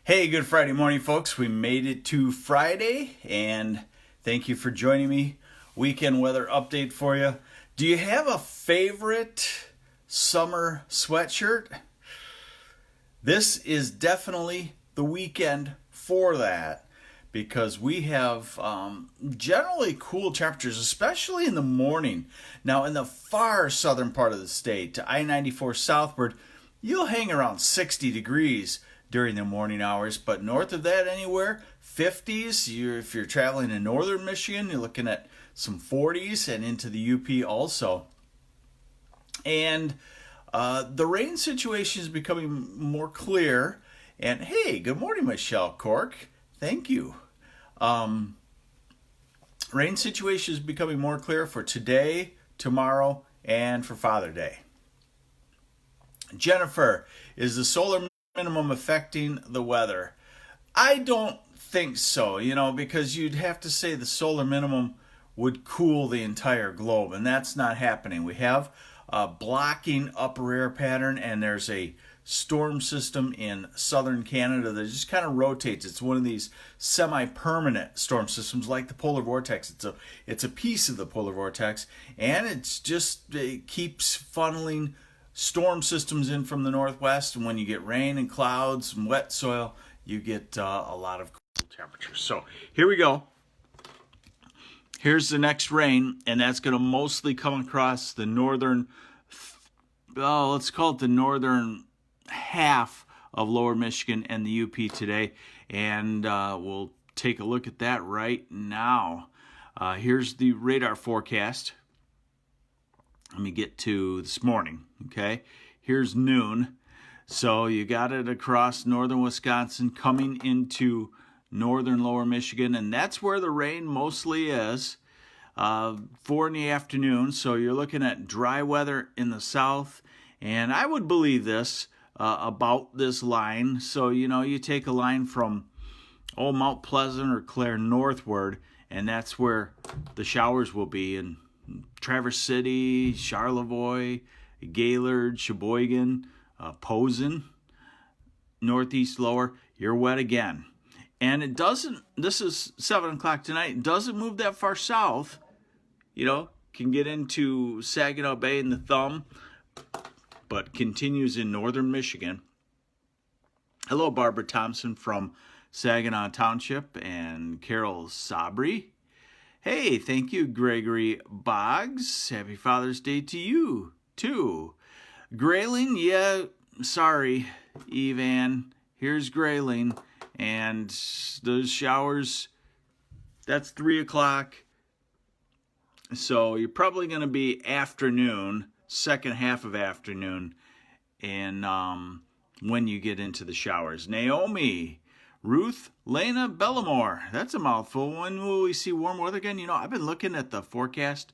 Hey, good Friday morning, folks. We made it to Friday, and thank you for joining me. Weekend weather update for you. Do you have a favorite summer sweatshirt? This is definitely the weekend for that because we have generally cool temperatures, especially in the morning. Now, in the far southern part of the state, to I-94 southward, you'll hang around 60 degrees during the morning hours, but north of that anywhere, 50s. If you're traveling in northern Michigan, you're looking at some 40s and into the UP also. And the rain situation is becoming more clear. And hey, good morning, Michelle Cork. Thank you. Rain situation is becoming more clear for today, tomorrow, and for Father's Day. Jennifer, is the solar minimum affecting the weather? I don't think so, because you'd have to say the solar minimum would cool the entire globe, and that's not happening. We have a blocking upper air pattern, and there's a storm system in southern Canada that just kind of rotates. It's one of these semi-permanent storm systems like the polar vortex. It's a piece of the polar vortex, and it keeps funneling storm systems in from the northwest, and when you get rain and clouds and wet soil, you get a lot of cool temperatures. So here we go. Here's the next rain, and that's going to mostly come across the northern, let's call it the northern half of lower Michigan and the UP today, and we'll take a look at that right now. Here's the radar forecast. Let me get to this morning, okay? Here's noon. So you got it across northern Wisconsin coming into northern lower Michigan, and that's where the rain mostly is. 4 in the afternoon, so you're looking at dry weather in the south, and I would believe this about this line. So, you take a line from Mount Pleasant or Clare northward, and that's where the showers will be in Traverse City, Charlevoix, Gaylord, Sheboygan, Posen, northeast lower. You're wet again. And it doesn't, this is 7 o'clock tonight, it doesn't move that far south. Can get into Saginaw Bay and the Thumb, but continues in northern Michigan. Hello, Barbara Thompson from Saginaw Township and Carol Sabri. Hey, thank you, Gregory Boggs. Happy Father's Day to you, too. Grayling, yeah, sorry, Evan. Here's Grayling. And those showers, that's 3 o'clock. So you're probably going to be afternoon, second half of afternoon, and when you get into the showers. Naomi, Ruth, Lena, Bellamore. That's a mouthful. When will we see warm weather again? I've been looking at the forecast,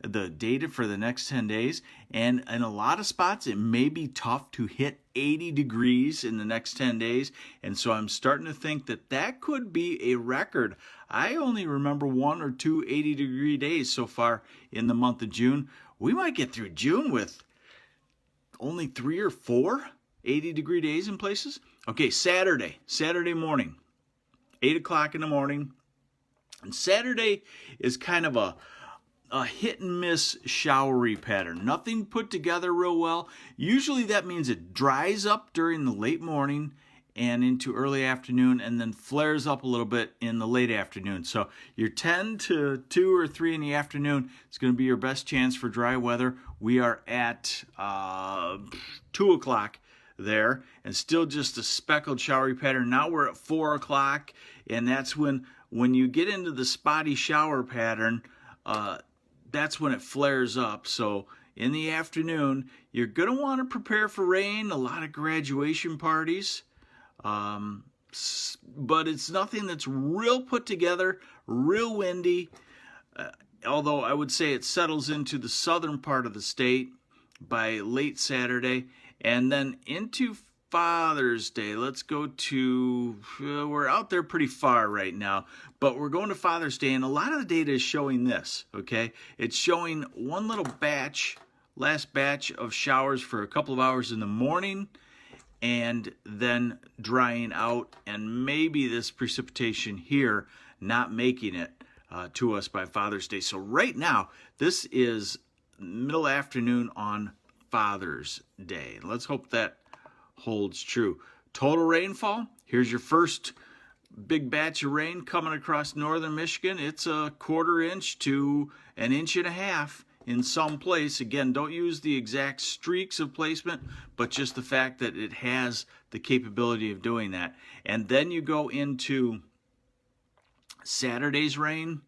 the data for the next 10 days, and in a lot of spots it may be tough to hit 80 degrees in the next 10 days, and so I'm starting to think that could be a record. I only remember 1 or 2 80-degree days so far in the month of June. We might get through June with only 3 or 4 80-degree days in places. Okay, Saturday morning, 8 o'clock in the morning. And Saturday is kind of a hit and miss showery pattern. Nothing put together real well. Usually that means it dries up during the late morning and into early afternoon, and then flares up a little bit in the late afternoon. So your 10 to 2 or 3 in the afternoon is going to be your best chance for dry weather. We are at 2 o'clock there, and still just a speckled showery pattern. Now we're at 4 o'clock, and that's when you get into the spotty shower pattern, that's when it flares up. So in the afternoon, you're going to want to prepare for rain, a lot of graduation parties, but it's nothing that's real put together, real windy, although I would say it settles into the southern part of the state by late Saturday, and then into Father's Day. Let's go to, we're out there pretty far right now, but we're going to Father's Day, and a lot of the data is showing this, okay? It's showing one little last batch of showers for a couple of hours in the morning, and then drying out, and maybe this precipitation here not making it to us by Father's Day. So right now, this is middle afternoon on Father's Day. Let's hope that holds true. Total rainfall, here's your first big batch of rain coming across northern Michigan. It's a 1/4 inch to 1.5 inches in some place. Again, don't use the exact streaks of placement, but just the fact that it has the capability of doing that. And then you go into Saturday's rain,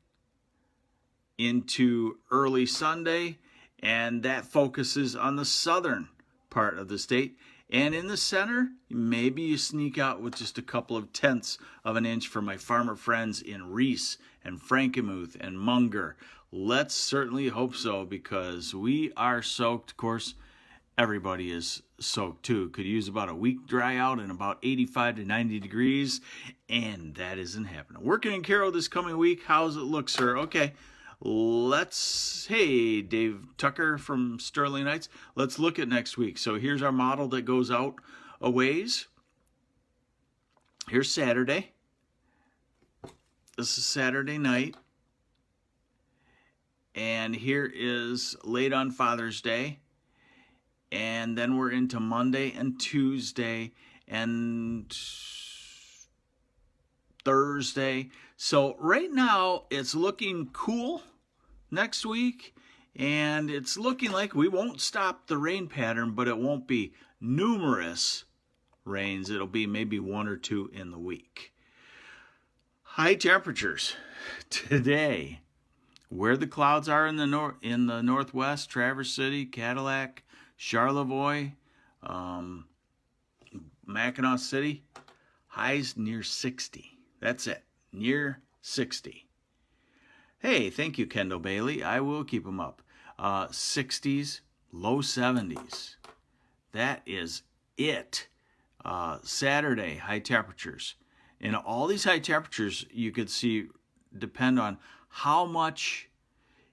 into early Sunday, and that focuses on the southern part of the state. And in the center, maybe you sneak out with just a couple of 1/10 of an inch for my farmer friends in Reese and Frankenmuth and Munger. Let's certainly hope so, because we are soaked. Of course, everybody is soaked too. Could use about a week dry out and about 85 to 90 degrees, and that isn't happening. Working in Caro this coming week. How's it look, sir? Okay. Hey, Dave Tucker from Sterling Heights, let's look at next week. So here's our model that goes out a ways. Here's Saturday. This is Saturday night. And here is late on Father's Day. And then we're into Monday and Tuesday and Thursday. So right now it's looking cool next week, and it's looking like we won't stop the rain pattern, but it won't be numerous rains. It'll be maybe 1 or 2 in the week. High temperatures today, where the clouds are in the northwest, Traverse City, Cadillac, Charlevoix, Mackinac City, highs near 60. That's it, near 60. Hey, thank you, Kendall Bailey. I will keep them up. 60s, low 70s. That is it. Saturday, high temperatures. And all these high temperatures you could see depend on how much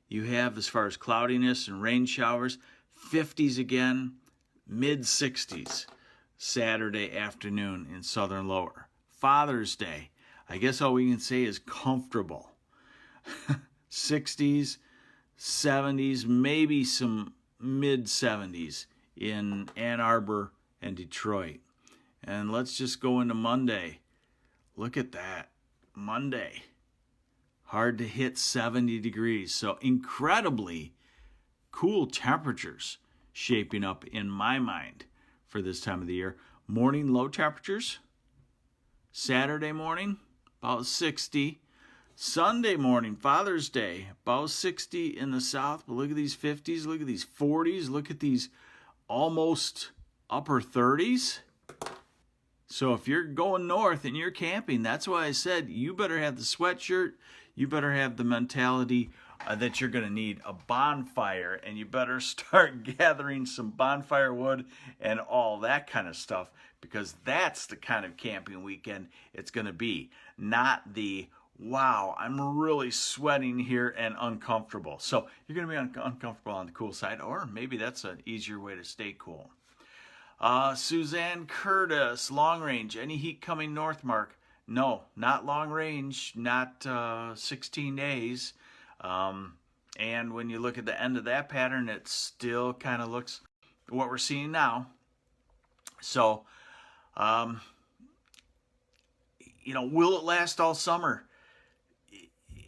you have as far as cloudiness and rain showers. 50s again, mid 60s. Saturday afternoon in southern lower. Father's Day, I guess all we can say is comfortable. 60s, 70s, maybe some mid 70s in Ann Arbor and Detroit. And let's just go into Monday. Look at that. Monday. Hard to hit 70 degrees. So incredibly cool temperatures shaping up in my mind for this time of the year. Morning low temperatures. Saturday morning, about 60. Sunday morning, Father's Day, about 60 in the south. But look at these 50s, look at these 40s, look at these almost upper 30s. So if you're going north and you're camping, that's why I said you better have the sweatshirt. You better have the mentality that you're going to need a bonfire, and you better start gathering some bonfire wood and all that kind of stuff, because that's the kind of camping weekend it's going to be, not the wow, I'm really sweating here and uncomfortable. So you're going to be uncomfortable on the cool side, or maybe that's an easier way to stay cool. Suzanne Curtis, long range, any heat coming north, Mark? No, not long range, not 16 days. And when you look at the end of that pattern, it still kind of looks what we're seeing now. So, will it last all summer?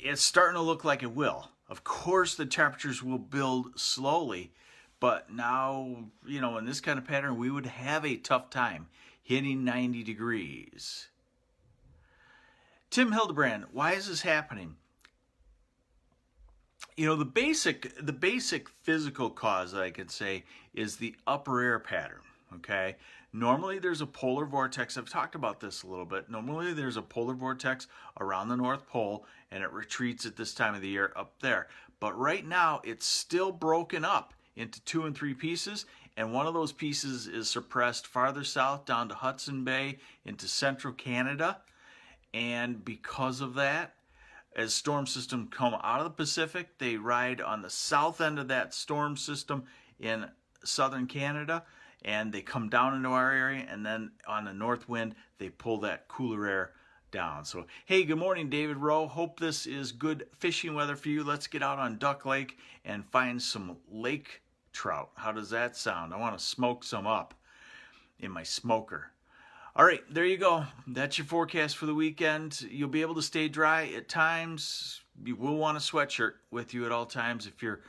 It's starting to look like it will. Of course, the temperatures will build slowly, but now, in this kind of pattern, we would have a tough time hitting 90 degrees. Tim Hildebrand, why is this happening? The basic physical cause that I could say is the upper air pattern, okay? Normally there's a polar vortex. I've talked about this a little bit. Normally there's a polar vortex around the North Pole, and it retreats at this time of the year up there. But right now it's still broken up into 2 and 3 pieces, and one of those pieces is suppressed farther south down to Hudson Bay into central Canada. And because of that, as storm systems come out of the Pacific, they ride on the south end of that storm system in southern Canada, and they come down into our area, and then on the north wind, they pull that cooler air down. So, hey, good morning, David Rowe. Hope this is good fishing weather for you. Let's get out on Duck Lake and find some lake trout. How does that sound? I want to smoke some up in my smoker. All right, there you go. That's your forecast for the weekend. You'll be able to stay dry at times. You will want a sweatshirt with you at all times if you're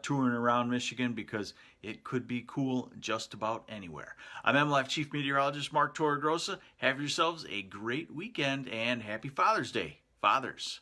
touring around Michigan, because it could be cool just about anywhere. I'm MLive Chief Meteorologist Mark Torregrossa. Have yourselves a great weekend and happy Father's Day, fathers.